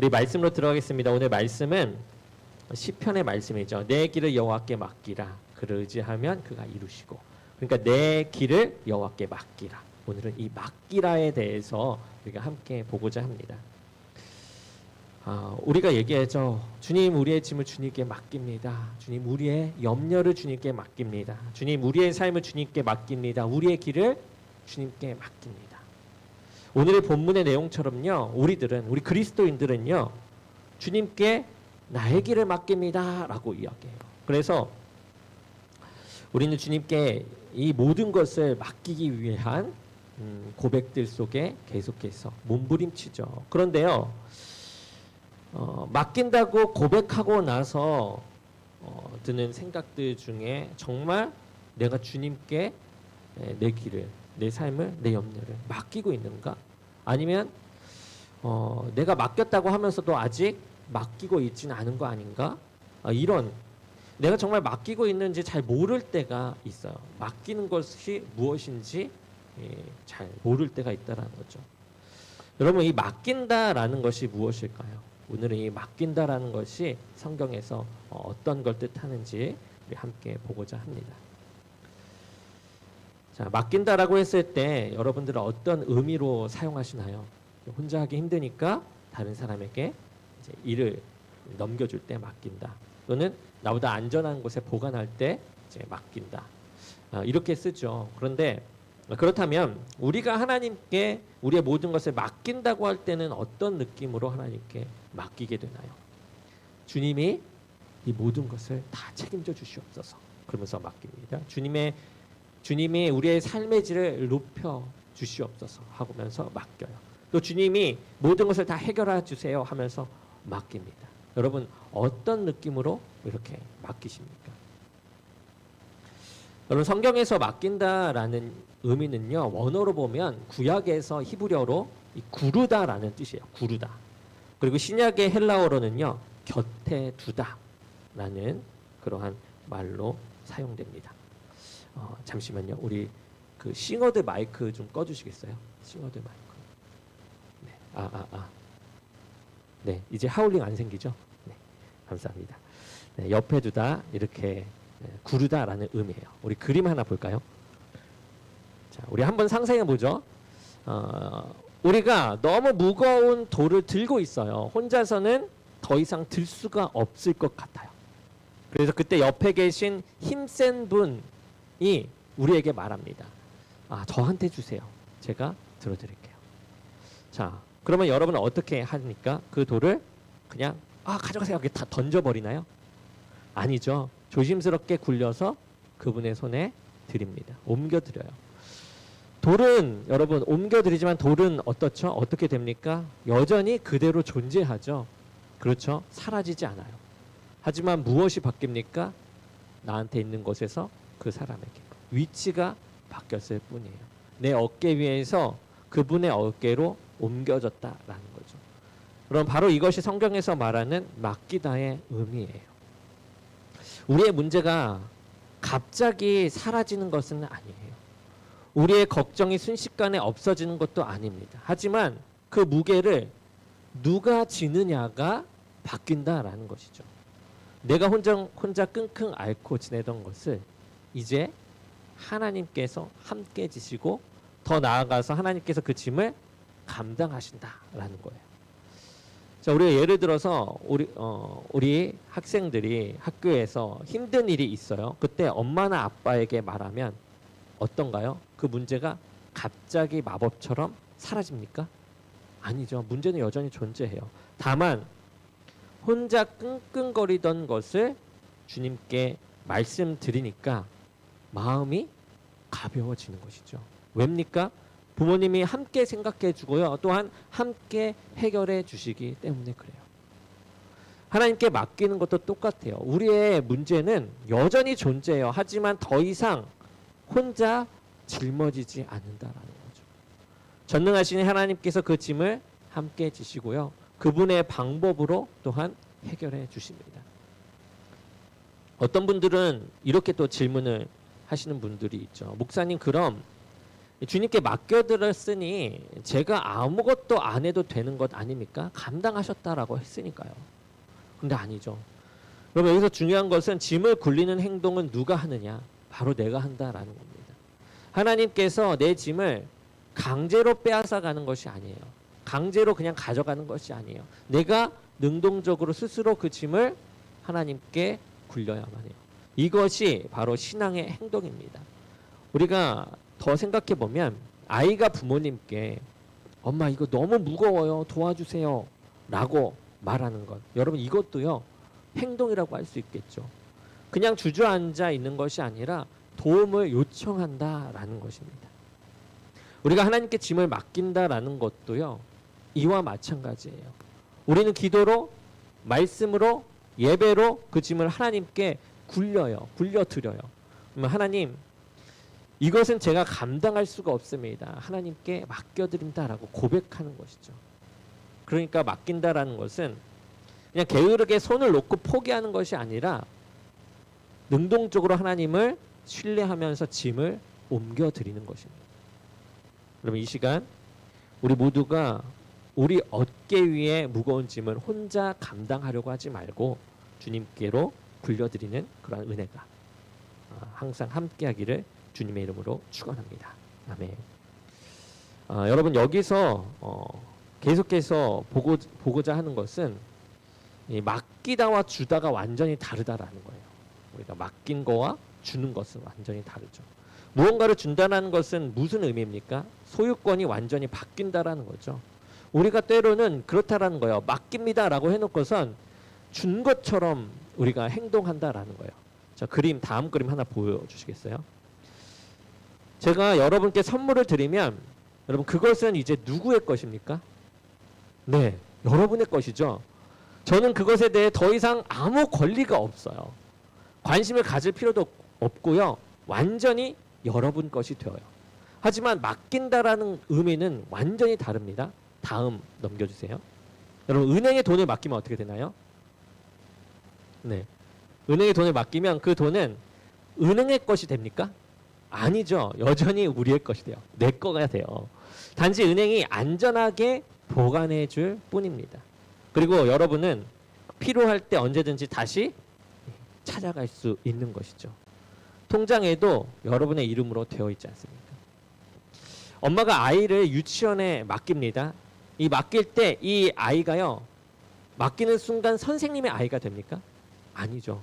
우리 말씀으로 들어가겠습니다. 오늘 말씀은 시편의 말씀이죠. 내 길을 여호와께 맡기라. 그를 의지하면 그가 이루시고. 그러니까 내 길을 여호와께 맡기라. 오늘은 이 맡기라에 대해서 우리가 함께 보고자 합니다. 우리가 얘기하죠. 주님, 우리의 짐을 주님께 맡깁니다. 주님, 우리의 염려를 주님께 맡깁니다. 주님, 우리의 삶을 주님께 맡깁니다. 우리의 길을 주님께 맡깁니다. 오늘의 본문의 내용처럼요, 우리 그리스도인들은요, 주님께 나의 길을 맡깁니다 라고 이야기해요. 그래서 우리는 주님께 이 모든 것을 맡기기 위한 고백들 속에 계속해서 몸부림치죠. 그런데요, 맡긴다고 고백하고 나서 드는 생각들 중에 정말 내가 주님께 내 길을, 내 삶을, 내 염려를 맡기고 있는가? 아니면 내가 맡겼다고 하면서도 아직 맡기고 있지는 않은 거 아닌가? 이런, 내가 정말 맡기고 있는지 잘 모를 때가 있어요. 맡기는 것이 무엇인지 잘 모를 때가 있다라는 거죠. 여러분, 이 맡긴다라는 것이 무엇일까요? 오늘은 이 맡긴다라는 것이 성경에서 어떤 걸 뜻하는지 우리 함께 보고자 합니다. 자, 맡긴다라고 했을 때 여러분들은 어떤 의미로 사용하시나요? 혼자 하기 힘드니까 다른 사람에게 이제 일을 넘겨줄 때 맡긴다. 또는 나보다 안전한 곳에 보관할 때 이제 맡긴다. 이렇게 쓰죠. 그런데 그렇다면 우리가 하나님께 우리의 모든 것을 맡긴다고 할 때는 어떤 느낌으로 하나님께 맡기게 되나요? 주님이 이 모든 것을 다 책임져 주시옵소서. 그러면서 맡깁니다. 주님이 우리의 삶의 질을 높여 주시옵소서 하면서 맡겨요. 또 주님이 모든 것을 다 해결해 주세요 하면서 맡깁니다. 여러분, 어떤 느낌으로 이렇게 맡기십니까? 여러분, 성경에서 맡긴다라는 의미는요, 원어로 보면 구약에서 히브리어로 이 구르다라는 뜻이에요. 구르다. 그리고 신약의 헬라어로는요, 곁에 두다라는 그러한 말로 사용됩니다. 잠시만요. 우리 그 싱어드 마이크 좀 꺼주시겠어요? 싱어드 마이크. 네. 네, 이제 하울링 안 생기죠? 네, 감사합니다. 네, 옆에 두다, 이렇게 구르다라는 의미예요. 우리 그림 하나 볼까요? 자, 우리 한번 상상해 보죠. 우리가 너무 무거운 돌을 들고 있어요. 혼자서는 더 이상 들 수가 없을 것 같아요. 그래서 그때 옆에 계신 힘센 분이 우리에게 말합니다. 저한테 주세요. 제가 들어드릴게요. 자, 그러면 여러분은 어떻게 하니까 그 돌을 그냥 가져가세요 이렇게 다 던져버리나요? 아니죠. 조심스럽게 굴려서 그분의 손에 드립니다. 옮겨드려요. 돌은 여러분 옮겨드리지만 돌은 어떻죠? 어떻게 됩니까? 여전히 그대로 존재하죠. 그렇죠? 사라지지 않아요. 하지만 무엇이 바뀝니까? 나한테 있는 곳에서 그 사람에게 위치가 바뀌었을 뿐이에요. 내 어깨 위에서 그분의 어깨로 옮겨졌다라는 거죠. 그럼 바로 이것이 성경에서 말하는 맡기다의 의미예요. 우리의 문제가 갑자기 사라지는 것은 아니에요. 우리의 걱정이 순식간에 없어지는 것도 아닙니다. 하지만 그 무게를 누가 지느냐가 바뀐다라는 것이죠. 내가 혼자 끙끙 앓고 지내던 것을 이제 하나님께서 함께 지시고 더 나아가서 하나님께서 그 짐을 감당하신다라는 거예요. 자, 우리가 예를 들어서 우리 학생들이 학교에서 힘든 일이 있어요. 그때 엄마나 아빠에게 말하면 어떤가요? 그 문제가 갑자기 마법처럼 사라집니까? 아니죠. 문제는 여전히 존재해요. 다만 혼자 끙끙거리던 것을 주님께 말씀드리니까 마음이 가벼워지는 것이죠. 왜입니까? 부모님이 함께 생각해 주고요. 또한 함께 해결해 주시기 때문에 그래요. 하나님께 맡기는 것도 똑같아요. 우리의 문제는 여전히 존재해요. 하지만 더 이상 혼자 짊어지지 않는다라는 거죠. 전능하신 하나님께서 그 짐을 함께 지시고요. 그분의 방법으로 또한 해결해 주십니다. 어떤 분들은 이렇게 또 질문을 하시는 분들이 있죠. 목사님, 그럼 주님께 맡겨드렸으니 제가 아무것도 안 해도 되는 것 아닙니까? 감당하셨다라고 했으니까요. 근데 아니죠. 그럼 여기서 중요한 것은 짐을 굴리는 행동은 누가 하느냐? 바로 내가 한다라는 겁니다. 하나님께서 내 짐을 강제로 빼앗아 가는 것이 아니에요. 강제로 그냥 가져가는 것이 아니에요. 내가 능동적으로 스스로 그 짐을 하나님께 굴려야만 해요. 이것이 바로 신앙의 행동입니다. 우리가 더 생각해 보면 아이가 부모님께 엄마 이거 너무 무거워요. 도와주세요. 라고 말하는 것. 여러분 이것도요. 행동이라고 할 수 있겠죠. 그냥 주저앉아 있는 것이 아니라 도움을 요청한다라는 것입니다. 우리가 하나님께 짐을 맡긴다라는 것도요. 이와 마찬가지예요. 우리는 기도로, 말씀으로, 예배로 그 짐을 하나님께 굴려드려요. 그러면 하나님 이것은 제가 감당할 수가 없습니다. 하나님께 맡겨드린다라고 고백하는 것이죠. 그러니까 맡긴다라는 것은 그냥 게으르게 손을 놓고 포기하는 것이 아니라 능동적으로 하나님을 신뢰하면서 짐을 옮겨드리는 것입니다. 그러면 이 시간 우리 모두가 우리 어깨 위에 무거운 짐을 혼자 감당하려고 하지 말고 주님께로 굴려드리는 그런 은혜가 항상 함께하기를 주님의 이름으로 축원합니다. 아멘. 여러분 여기서 계속해서 보고자 하는 것은 이 맡기다와 주다가 완전히 다르다라는 거예요. 우리가 맡긴 거와 주는 것은 완전히 다르죠. 무언가를 준다는 것은 무슨 의미입니까? 소유권이 완전히 바뀐다라는 거죠. 우리가 때로는 그렇다라는 거예요. 맡깁니다라고 해놓고선 준 것처럼 우리가 행동한다라는 거예요. 자, 다음 그림 하나 보여주시겠어요? 제가 여러분께 선물을 드리면 여러분 그것은 이제 누구의 것입니까? 네, 여러분의 것이죠. 저는 그것에 대해 더 이상 아무 권리가 없어요. 관심을 가질 필요도 없고요. 완전히 여러분 것이 되어요. 하지만 맡긴다라는 의미는 완전히 다릅니다. 다음 넘겨주세요. 여러분 은행에 돈을 맡기면 어떻게 되나요? 네, 은행에 돈을 맡기면 그 돈은 은행의 것이 됩니까? 아니죠. 여전히 우리의 것이 돼요. 내 거가 돼요. 단지 은행이 안전하게 보관해 줄 뿐입니다. 그리고 여러분은 필요할 때 언제든지 다시 찾아갈 수 있는 것이죠. 통장에도 여러분의 이름으로 되어 있지 않습니까? 엄마가 아이를 유치원에 맡깁니다. 이 맡길 때 이 아이가요. 맡기는 순간 선생님의 아이가 됩니까? 아니죠.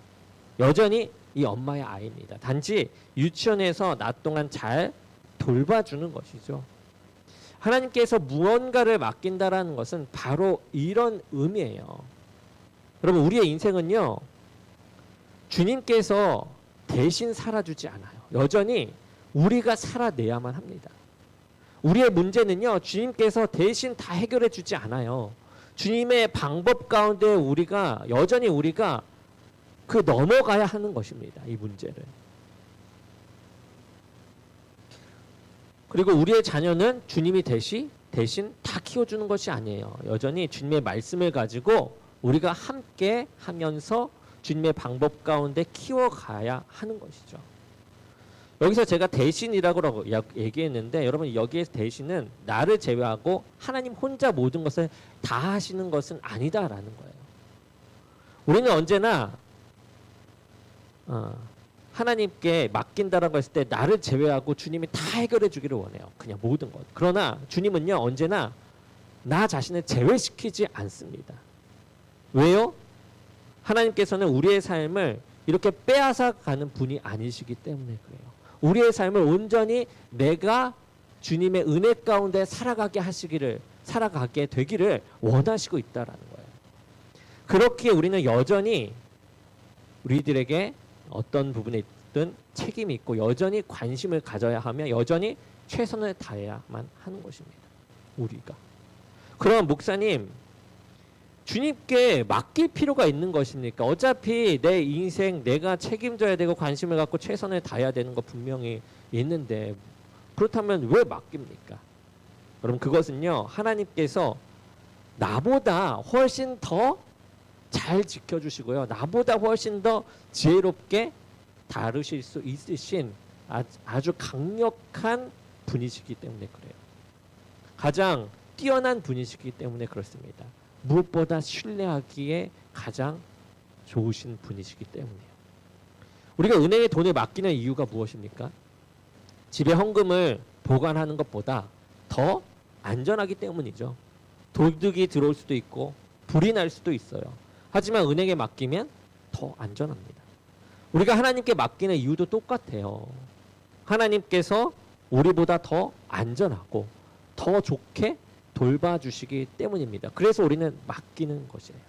여전히 이 엄마의 아이입니다. 단지 유치원에서 낮 동안 잘 돌봐주는 것이죠. 하나님께서 무언가를 맡긴다라는 것은 바로 이런 의미예요. 여러분 우리의 인생은요. 주님께서 대신 살아주지 않아요. 여전히 우리가 살아내야만 합니다. 우리의 문제는요. 주님께서 대신 다 해결해 주지 않아요. 주님의 방법 가운데 여전히 우리가 그 넘어가야 하는 것입니다. 이 문제를. 그리고 우리의 자녀는 주님이 대신 다 키워주는 것이 아니에요. 여전히 주님의 말씀을 가지고 우리가 함께 하면서 주님의 방법 가운데 키워가야 하는 것이죠. 여기서 제가 대신이라고 얘기했는데 여러분 여기에 대신은 나를 제외하고 하나님 혼자 모든 것을 다 하시는 것은 아니다라는 거예요. 우리는 언제나 하나님께 맡긴다라고 했을 때 나를 제외하고 주님이 다 해결해 주기를 원해요. 그냥 모든 것. 그러나 주님은요 언제나 나 자신을 제외시키지 않습니다. 왜요? 하나님께서는 우리의 삶을 이렇게 빼앗아 가는 분이 아니시기 때문에 그래요. 우리의 삶을 온전히 내가 주님의 은혜 가운데 살아가게 되기를 원하시고 있다라는 거예요. 그렇기에 우리는 여전히 우리들에게 어떤 부분에 있든 책임이 있고 여전히 관심을 가져야 하며 여전히 최선을 다해야만 하는 것입니다. 우리가. 그럼 목사님 주님께 맡길 필요가 있는 것입니까? 어차피 내 인생 내가 책임져야 되고 관심을 갖고 최선을 다해야 되는 거 분명히 있는데 그렇다면 왜 맡깁니까? 여러분 그것은요 하나님께서 나보다 훨씬 더 잘 지켜주시고요 나보다 훨씬 더 지혜롭게 다루실 수 있으신 아주 강력한 분이시기 때문에 그래요. 가장 뛰어난 분이시기 때문에 그렇습니다. 무엇보다 신뢰하기에 가장 좋으신 분이시기 때문이에요. 우리가 은행에 돈을 맡기는 이유가 무엇입니까? 집에 헌금을 보관하는 것보다 더 안전하기 때문이죠. 도둑이 들어올 수도 있고 불이 날 수도 있어요. 하지만 은행에 맡기면 더 안전합니다. 우리가 하나님께 맡기는 이유도 똑같아요. 하나님께서 우리보다 더 안전하고 더 좋게 돌봐주시기 때문입니다. 그래서 우리는 맡기는 것이에요.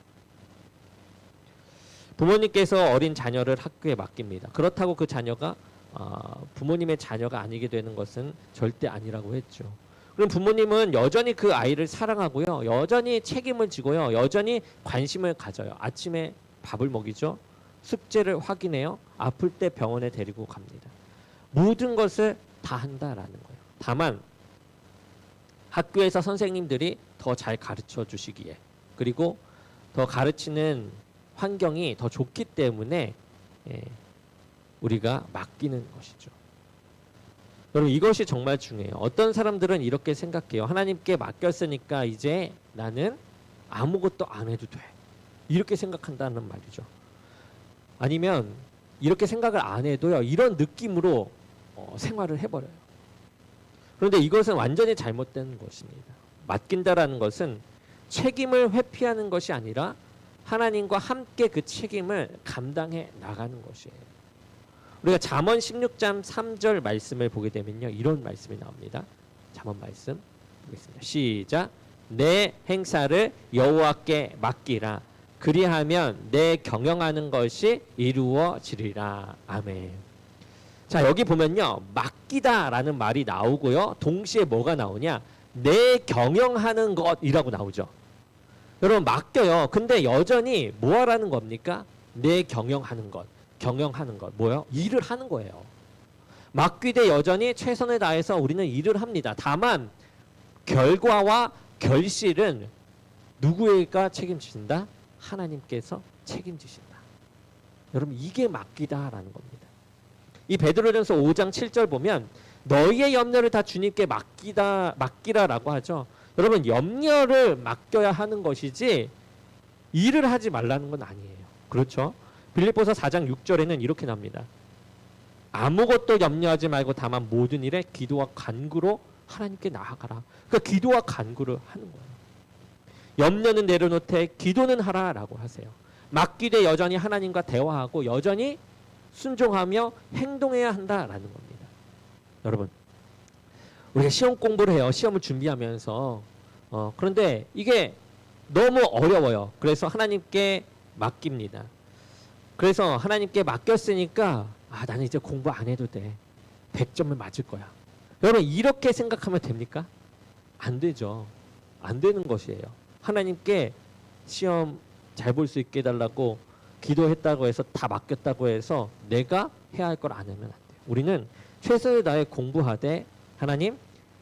부모님께서 어린 자녀를 학교에 맡깁니다. 그렇다고 그 자녀가 부모님의 자녀가 아니게 되는 것은 절대 아니라고 했죠. 그럼 부모님은 여전히 그 아이를 사랑하고요. 여전히 책임을 지고요. 여전히 관심을 가져요. 아침에 밥을 먹이죠. 숙제를 확인해요. 아플 때 병원에 데리고 갑니다. 모든 것을 다 한다라는 거예요. 다만 학교에서 선생님들이 더 잘 가르쳐 주시기에 그리고 더 가르치는 환경이 더 좋기 때문에 우리가 맡기는 것이죠. 여러분 이것이 정말 중요해요. 어떤 사람들은 이렇게 생각해요. 하나님께 맡겼으니까 이제 나는 아무것도 안 해도 돼. 이렇게 생각한다는 말이죠. 아니면 이렇게 생각을 안 해도요. 이런 느낌으로 생활을 해버려요. 그런데 이것은 완전히 잘못된 것입니다. 맡긴다라는 것은 책임을 회피하는 것이 아니라 하나님과 함께 그 책임을 감당해 나가는 것이에요. 우리가 잠언 16장 3절 말씀을 보게 되면요. 이런 말씀이 나옵니다. 잠언 말씀 보겠습니다. 시작. 내 행사를 여호와께 맡기라. 그리하면 내 경영하는 것이 이루어지리라. 아멘. 자, 여기 보면요. 맡기다라는 말이 나오고요. 동시에 뭐가 나오냐? 내 경영하는 것이라고 나오죠. 여러분 맡겨요. 근데 여전히 뭐 하라는 겁니까? 내 경영하는 것. 경영하는 것. 뭐요? 일을 하는 거예요. 맡기되 여전히 최선을 다해서 우리는 일을 합니다. 다만 결과와 결실은 누구에게 책임지신다? 하나님께서 책임지신다. 여러분 이게 맡기다라는 겁니다. 이 베드로전서 5장 7절 보면 너희의 염려를 다 주님께 맡기라라고 하죠. 여러분 염려를 맡겨야 하는 것이지 일을 하지 말라는 건 아니에요. 그렇죠? 빌립보서 4장 6절에는 이렇게 나옵니다. 아무것도 염려하지 말고 다만 모든 일에 기도와 간구로 하나님께 나아가라. 그러니까 기도와 간구를 하는 거예요. 염려는 내려놓되 기도는 하라라고 하세요. 맡기되 여전히 하나님과 대화하고 여전히 순종하며 행동해야 한다라는 겁니다. 여러분 우리가 시험 공부를 해요. 시험을 준비하면서 그런데 이게 너무 어려워요. 그래서 하나님께 맡깁니다. 그래서 하나님께 맡겼으니까 나는 이제 공부 안 해도 돼. 100점을 맞을 거야. 여러분 이렇게 생각하면 됩니까? 안 되죠. 안 되는 것이에요. 하나님께 시험 잘 볼 수 있게 해달라고 기도했다고 해서 다 맡겼다고 해서 내가 해야 할 걸 안 하면 안 돼요. 우리는 최선을 다해 공부하되 하나님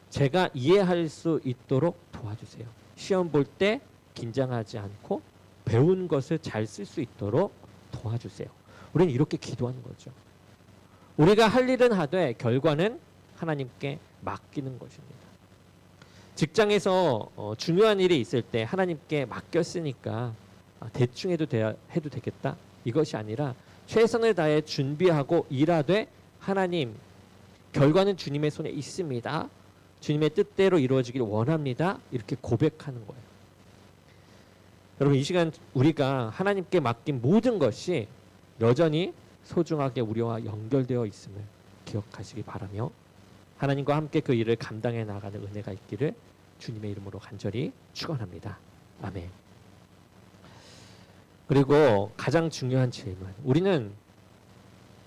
제가 이해할 수 있도록 도와주세요. 시험 볼 때 긴장하지 않고 배운 것을 잘 쓸 수 있도록 도와주세요. 우리는 이렇게 기도하는 거죠. 우리가 할 일은 하되 결과는 하나님께 맡기는 것입니다. 직장에서 중요한 일이 있을 때 하나님께 맡겼으니까 대충 해도 되겠다. 이것이 아니라 최선을 다해 준비하고 일하되 하나님 결과는 주님의 손에 있습니다. 주님의 뜻대로 이루어지길 원합니다. 이렇게 고백하는 거예요. 여러분 이 시간 우리가 하나님께 맡긴 모든 것이 여전히 소중하게 우리와 연결되어 있음을 기억하시기 바라며 하나님과 함께 그 일을 감당해 나가는 은혜가 있기를 주님의 이름으로 간절히 축원합니다. 아멘. 그리고 가장 중요한 질문. 우리는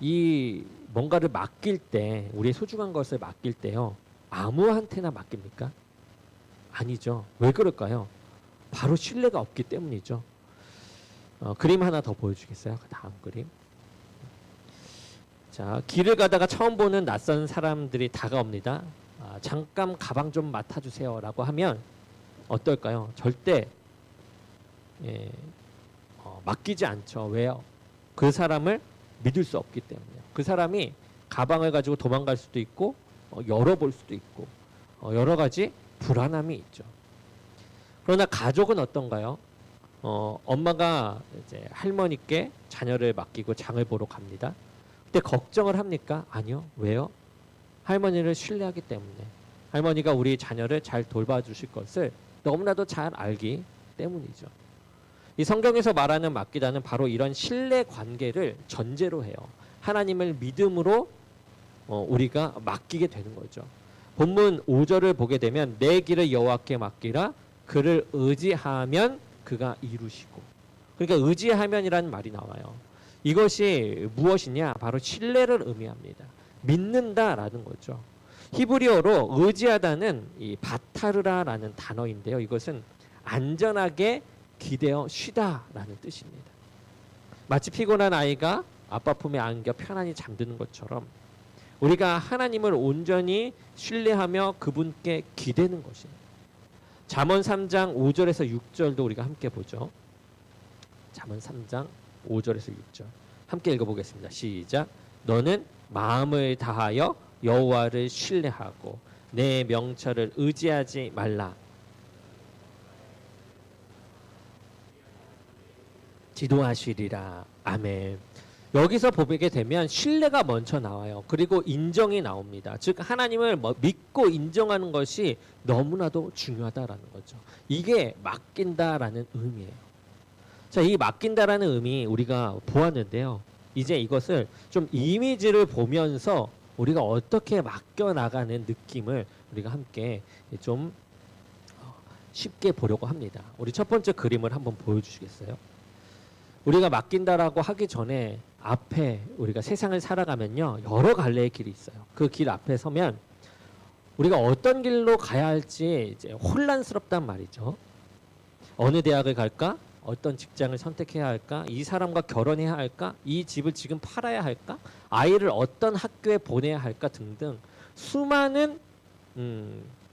이 뭔가를 맡길 때 우리의 소중한 것을 맡길 때요. 아무한테나 맡깁니까? 아니죠. 왜 그럴까요? 바로 신뢰가 없기 때문이죠. 그림 하나 더 보여주겠어요? 다음 그림. 자, 길을 가다가 처음 보는 낯선 사람들이 다가옵니다. 잠깐 가방 좀 맡아주세요 라고 하면 어떨까요? 절대 맡기지 않죠. 왜요? 그 사람을 믿을 수 없기 때문이에요. 그 사람이 가방을 가지고 도망갈 수도 있고 열어볼 수도 있고 여러 가지 불안함이 있죠. 그러나 가족은 어떤가요? 엄마가 이제 할머니께 자녀를 맡기고 장을 보러 갑니다. 그때 걱정을 합니까? 아니요. 왜요? 할머니를 신뢰하기 때문에. 할머니가 우리 자녀를 잘 돌봐주실 것을 너무나도 잘 알기 때문이죠. 이 성경에서 말하는 맡기다는 바로 이런 신뢰 관계를 전제로 해요. 하나님을 믿음으로 우리가 맡기게 되는 거죠. 본문 5절을 보게 되면 내 길을 여호와께 맡기라 그를 의지하면 그가 이루시고. 그러니까 의지하면이라는 말이 나와요. 이것이 무엇이냐? 바로 신뢰를 의미합니다. 믿는다라는 거죠. 히브리어로 의지하다는 이 바타르라라는 단어인데요. 이것은 안전하게 기대어 쉬다라는 뜻입니다. 마치 피곤한 아이가 아빠 품에 안겨 편안히 잠드는 것처럼 우리가 하나님을 온전히 신뢰하며 그분께 기대는 것입니다. 잠언 3장 5절에서 6절도 우리가 함께 보죠. 잠언 3장 5절에서 6절 함께 읽어보겠습니다. 시작. 너는 마음을 다하여 여호와를 신뢰하고 내 명철을 의지하지 말라. 지도하시리라. 아멘. 여기서 보게 되면 신뢰가 먼저 나와요. 그리고 인정이 나옵니다. 즉 하나님을 믿고 인정하는 것이 너무나도 중요하다라는 거죠. 이게 맡긴다라는 의미예요. 자, 이 맡긴다라는 의미 우리가 보았는데요. 이제 이것을 좀 이미지를 보면서 우리가 어떻게 맡겨나가는 느낌을 우리가 함께 좀 쉽게 보려고 합니다. 우리 첫 번째 그림을 한번 보여주시겠어요? 우리가 맡긴다라고 하기 전에 앞에 우리가 세상을 살아가면요 여러 갈래의 길이 있어요. 그 길 앞에 서면 우리가 어떤 길로 가야 할지 이제 혼란스럽단 말이죠. 어느 대학을 갈까? 어떤 직장을 선택해야 할까? 이 사람과 결혼해야 할까? 이 집을 지금 팔아야 할까? 아이를 어떤 학교에 보내야 할까? 등등 수많은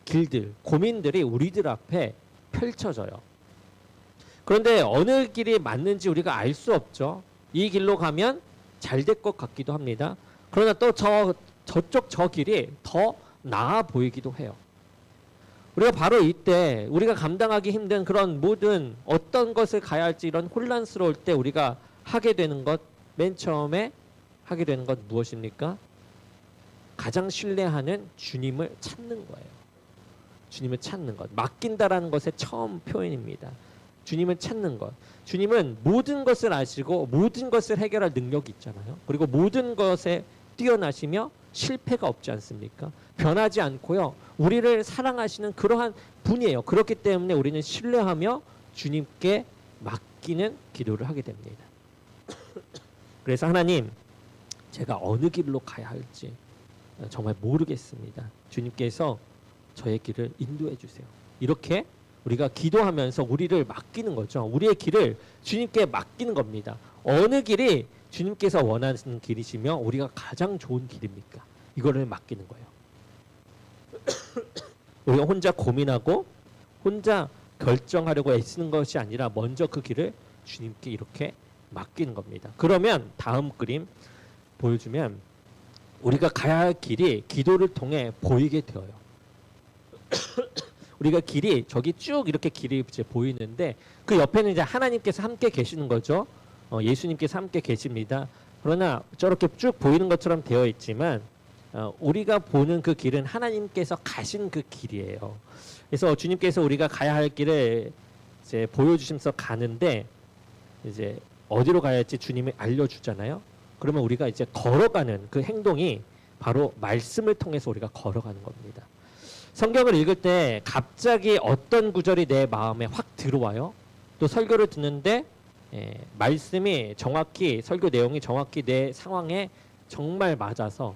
길들, 고민들이 우리들 앞에 펼쳐져요. 그런데 어느 길이 맞는지 우리가 알 수 없죠. 이 길로 가면 잘 될 것 같기도 합니다. 그러나 또 저쪽 저 길이 더 나아 보이기도 해요. 우리가 바로 이때 우리가 감당하기 힘든 그런 모든 어떤 것을 가야 할지 이런 혼란스러울 때 우리가 하게 되는 것, 맨 처음에 하게 되는 것 무엇입니까? 가장 신뢰하는 주님을 찾는 거예요. 주님을 찾는 것. 맡긴다라는 것의 처음 표현입니다. 주님을 찾는 것. 주님은 모든 것을 아시고 모든 것을 해결할 능력이 있잖아요. 그리고 모든 것에 뛰어나시며 실패가 없지 않습니까? 변하지 않고요. 우리를 사랑하시는 그러한 분이에요. 그렇기 때문에 우리는 신뢰하며 주님께 맡기는 기도를 하게 됩니다. 그래서 하나님, 제가 어느 길로 가야 할지 정말 모르겠습니다. 주님께서 저의 길을 인도해 주세요. 이렇게 우리가 기도하면서 우리를 맡기는 거죠. 우리의 길을 주님께 맡기는 겁니다. 어느 길이 주님께서 원하는 길이시며 우리가 가장 좋은 길입니까? 이거를 맡기는 거예요. 우리가 혼자 고민하고 혼자 결정하려고 애쓰는 것이 아니라 먼저 그 길을 주님께 이렇게 맡기는 겁니다. 그러면 다음 그림 보여주면 우리가 가야 할 길이 기도를 통해 보이게 되어요. 우리가 길이 저기 쭉 이렇게 길이 이제 보이는데 그 옆에는 이제 하나님께서 함께 계시는 거죠. 예수님께서 함께 계십니다. 그러나 저렇게 쭉 보이는 것처럼 되어 있지만 우리가 보는 그 길은 하나님께서 가신 그 길이에요. 그래서 주님께서 우리가 가야 할 길을 이제 보여주시면서 가는데 이제 어디로 가야 할지 주님이 알려주잖아요. 그러면 우리가 이제 걸어가는 그 행동이 바로 말씀을 통해서 우리가 걸어가는 겁니다. 성경을 읽을 때 갑자기 어떤 구절이 내 마음에 확 들어와요. 또 설교를 듣는데 말씀이 정확히 설교 내용이 정확히 내 상황에 정말 맞아서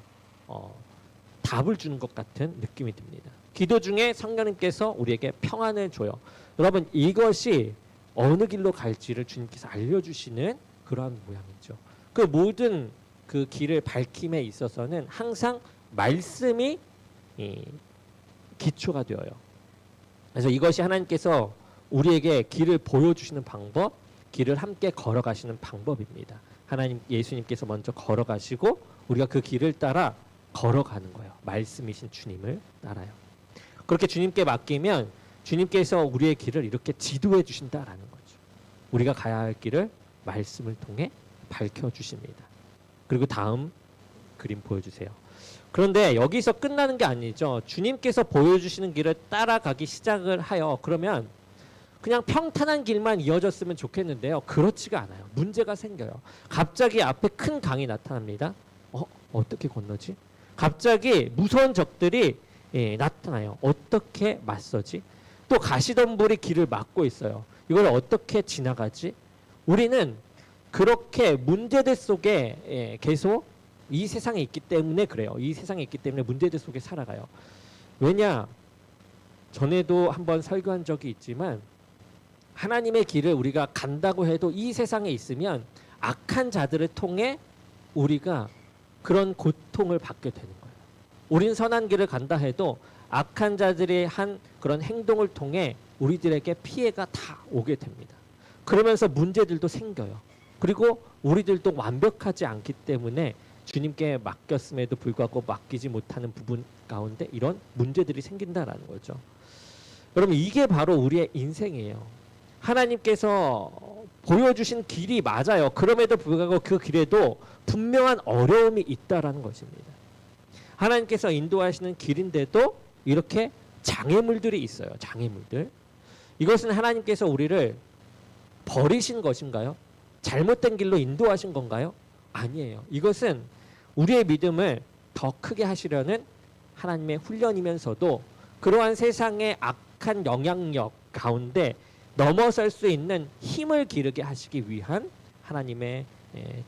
답을 주는 것 같은 느낌이 듭니다. 기도 중에 성령님께서 우리에게 평안을 줘요. 여러분 이것이 어느 길로 갈지를 주님께서 알려주시는 그러한 모양이죠. 그 모든 그 길을 밝힘에 있어서는 항상 말씀이 기초가 되어요. 그래서 이것이 하나님께서 우리에게 길을 보여주시는 방법, 길을 함께 걸어가시는 방법입니다. 하나님 예수님께서 먼저 걸어가시고 우리가 그 길을 따라 걸어가는 거예요. 말씀이신 주님을 따라요. 그렇게 주님께 맡기면 주님께서 우리의 길을 이렇게 지도해 주신다라는 거죠. 우리가 가야 할 길을 말씀을 통해 밝혀주십니다. 그리고 다음 그림 보여주세요. 그런데 여기서 끝나는 게 아니죠. 주님께서 보여주시는 길을 따라가기 시작을 하여 그러면 그냥 평탄한 길만 이어졌으면 좋겠는데요. 그렇지가 않아요. 문제가 생겨요. 갑자기 앞에 큰 강이 나타납니다. 어떻게 건너지? 갑자기 무서운 적들이 나타나요. 어떻게 맞서지? 또 가시덤불이 길을 막고 있어요. 이걸 어떻게 지나가지? 우리는 그렇게 문제들 속에 계속 이 세상에 있기 때문에 그래요. 이 세상에 있기 때문에 문제들 속에 살아가요. 왜냐? 전에도 한번 설교한 적이 있지만 하나님의 길을 우리가 간다고 해도 이 세상에 있으면 악한 자들을 통해 우리가 그런 고통을 받게 되는 거예요. 우린 선한 길을 간다 해도 악한 자들이 한 그런 행동을 통해 우리들에게 피해가 다 오게 됩니다. 그러면서 문제들도 생겨요. 그리고 우리들도 완벽하지 않기 때문에 주님께 맡겼음에도 불구하고 맡기지 못하는 부분 가운데 이런 문제들이 생긴다라는 거죠. 여러분, 이게 바로 우리의 인생이에요. 하나님께서 보여주신 길이 맞아요. 그럼에도 불구하고 그 길에도 분명한 어려움이 있다라는 것입니다. 하나님께서 인도하시는 길인데도 이렇게 장애물들이 있어요. 장애물들. 이것은 하나님께서 우리를 버리신 것인가요? 잘못된 길로 인도하신 건가요? 아니에요. 이것은 우리의 믿음을 더 크게 하시려는 하나님의 훈련이면서도 그러한 세상의 악한 영향력 가운데 넘어설 수 있는 힘을 기르게 하시기 위한 하나님의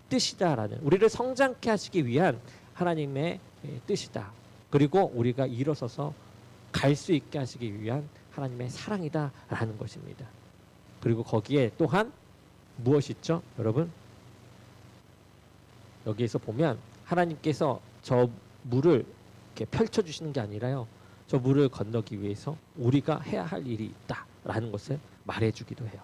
뜻이다라는, 우리를 성장케 하시기 위한 하나님의 뜻이다. 그리고 우리가 일어서서 갈 수 있게 하시기 위한 하나님의 사랑이다라는 것입니다. 그리고 거기에 또한 무엇이 있죠? 여러분, 여기에서 보면 하나님께서 저 물을 이렇게 펼쳐주시는 게 아니라요, 저 물을 건너기 위해서 우리가 해야 할 일이 있다라는 것을 말해주기도 해요.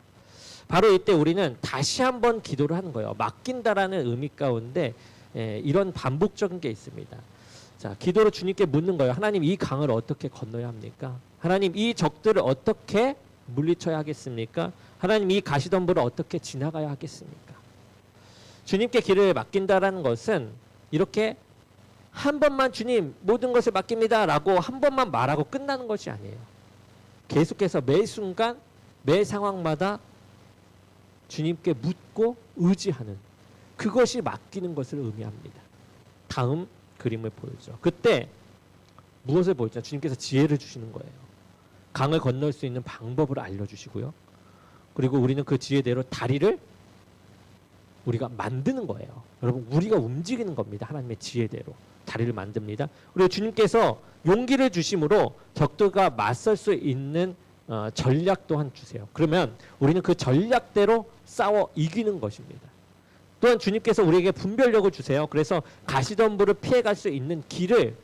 바로 이때 우리는 다시 한번 기도를 하는 거예요. 맡긴다라는 의미 가운데 이런 반복적인 게 있습니다. 자, 기도로 주님께 묻는 거예요. 하나님, 이 강을 어떻게 건너야 합니까? 하나님, 이 적들을 어떻게 물리쳐야 하겠습니까? 하나님, 이 가시덤불을 어떻게 지나가야 하겠습니까? 주님께 길을 맡긴다라는 것은 이렇게 한 번만 주님 모든 것을 맡깁니다 라고 한 번만 말하고 끝나는 것이 아니에요. 계속해서 매 순간 매 상황마다 주님께 묻고 의지하는, 그것이 맡기는 것을 의미합니다. 다음 그림을 보여줘. 그때 무엇을 보여줘? 주님께서 지혜를 주시는 거예요. 강을 건널 수 있는 방법을 알려주시고요. 그리고 우리는 그 지혜대로 다리를 우리가 만드는 거예요. 여러분, 우리가 움직이는 겁니다. 하나님의 지혜대로 다리를 만듭니다. 그리고 주님께서 용기를 주심으로 적들과 맞설 수 있는 전략 또한 주세요. 그러면 우리는 그 전략대로 싸워 이기는 것입니다. 또한 주님께서 우리에게 분별력을 주세요. 그래서 가시덤불을 피해갈 수 있는 길을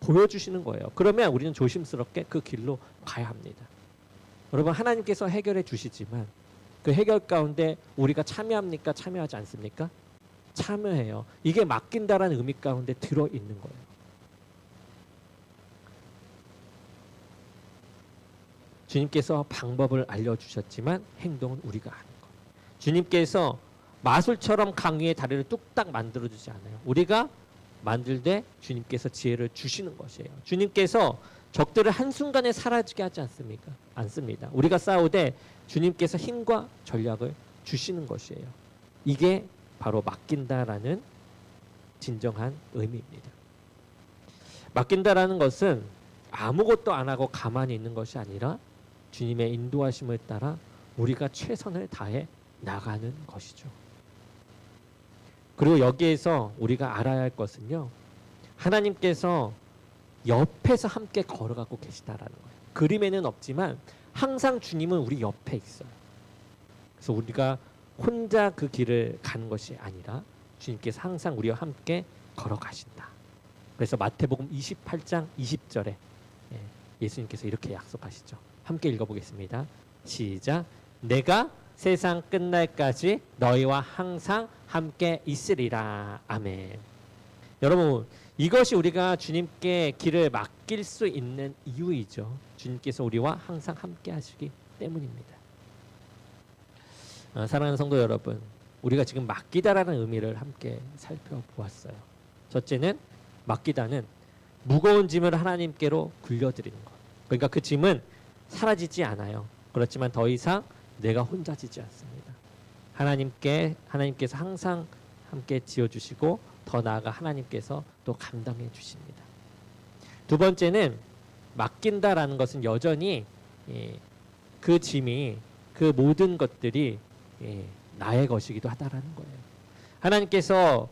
보여주시는 거예요. 그러면 우리는 조심스럽게 그 길로 가야 합니다. 여러분, 하나님께서 해결해 주시지만 그 해결 가운데 우리가 참여합니까? 참여하지 않습니까? 참여해요. 이게 맡긴다라는 의미 가운데 들어있는 거예요. 주님께서 방법을 알려주셨지만 행동은 우리가 하는 거예요. 주님께서 마술처럼 강 위에 다리를 뚝딱 만들어주지 않아요. 우리가 만들 때 주님께서 지혜를 주시는 것이에요. 주님께서 적들을 한순간에 사라지게 하지 않습니까? 않습니다. 우리가 싸우되 주님께서 힘과 전략을 주시는 것이에요. 이게 바로 맡긴다라는 진정한 의미입니다. 맡긴다라는 것은 아무것도 안 하고 가만히 있는 것이 아니라 주님의 인도하심을 따라 우리가 최선을 다해 나가는 것이죠. 그리고 여기에서 우리가 알아야 할 것은요, 하나님께서 옆에서 함께 걸어가고 계시다라는 거예요. 그림에는 없지만 항상 주님은 우리 옆에 있어요. 그래서 우리가 혼자 그 길을 가는 것이 아니라 주님께서 항상 우리와 함께 걸어가신다. 그래서 마태복음 28장 20절에 예수님께서 이렇게 약속하시죠. 함께 읽어보겠습니다. 시작. 내가 세상 끝날까지 너희와 항상 함께 있으리라. 아멘. 여러분, 이것이 우리가 주님께 길을 맡길 수 있는 이유이죠. 주님께서 우리와 항상 함께 하시기 때문입니다. 사랑하는 성도 여러분, 우리가 지금 맡기다라는 의미를 함께 살펴보았어요. 첫째는 맡기다는 무거운 짐을 하나님께로 굴려드리는 것. 그러니까 그 짐은 사라지지 않아요. 그렇지만 더 이상 내가 혼자 지지 않습니다. 하나님께서 항상 함께 지어주시고 더 나아가 하나님께서 또 감당해 주십니다. 두 번째는 맡긴다라는 것은 여전히 그 짐이, 그 모든 것들이 나의 것이기도 하다라는 거예요. 하나님께서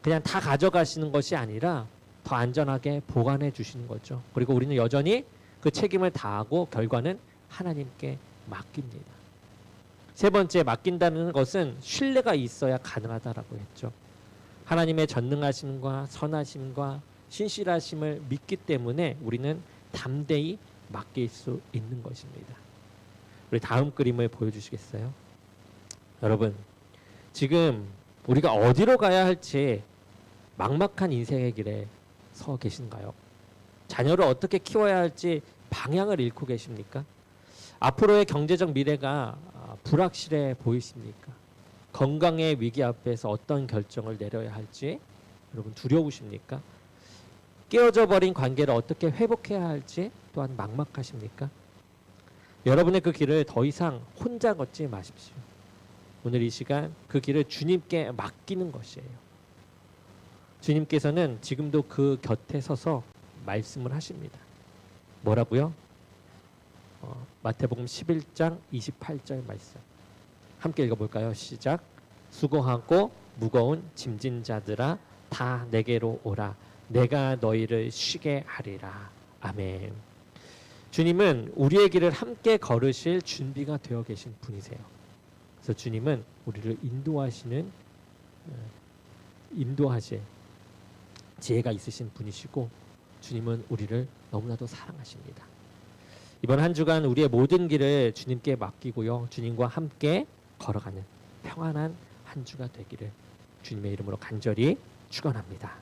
그냥 다 가져가시는 것이 아니라 더 안전하게 보관해 주시는 거죠. 그리고 우리는 여전히 그 책임을 다하고 결과는 하나님께 맡깁니다. 세 번째, 맡긴다는 것은 신뢰가 있어야 가능하다라고 했죠. 하나님의 전능하심과 선하심과 신실하심을 믿기 때문에 우리는 담대히 맡길 수 있는 것입니다. 우리 다음 그림을 보여주시겠어요? 여러분, 지금 우리가 어디로 가야 할지 막막한 인생의 길에 서 계신가요? 자녀를 어떻게 키워야 할지 방향을 잃고 계십니까? 앞으로의 경제적 미래가 불확실해 보이십니까? 건강의 위기 앞에서 어떤 결정을 내려야 할지 여러분 두려우십니까? 깨어져 버린 관계를 어떻게 회복해야 할지 또한 막막하십니까? 여러분의 그 길을 더 이상 혼자 걷지 마십시오. 오늘 이 시간 그 길을 주님께 맡기는 것이에요. 주님께서는 지금도 그 곁에 서서 말씀을 하십니다. 뭐라고요? 마태복음 11장 28절 말씀. 함께 읽어볼까요? 시작. 수고하고 무거운 짐진 자들아 다 내게로 오라. 내가 너희를 쉬게 하리라. 아멘. 주님은 우리의 길을 함께 걸으실 준비가 되어 계신 분이세요. 그래서 주님은 우리를 인도하실 지혜가 있으신 분이시고 주님은 우리를 너무나도 사랑하십니다. 이번 한 주간 우리의 모든 길을 주님께 맡기고요. 주님과 함께 걸어가는 평안한 한 주가 되기를 주님의 이름으로 간절히 축원합니다.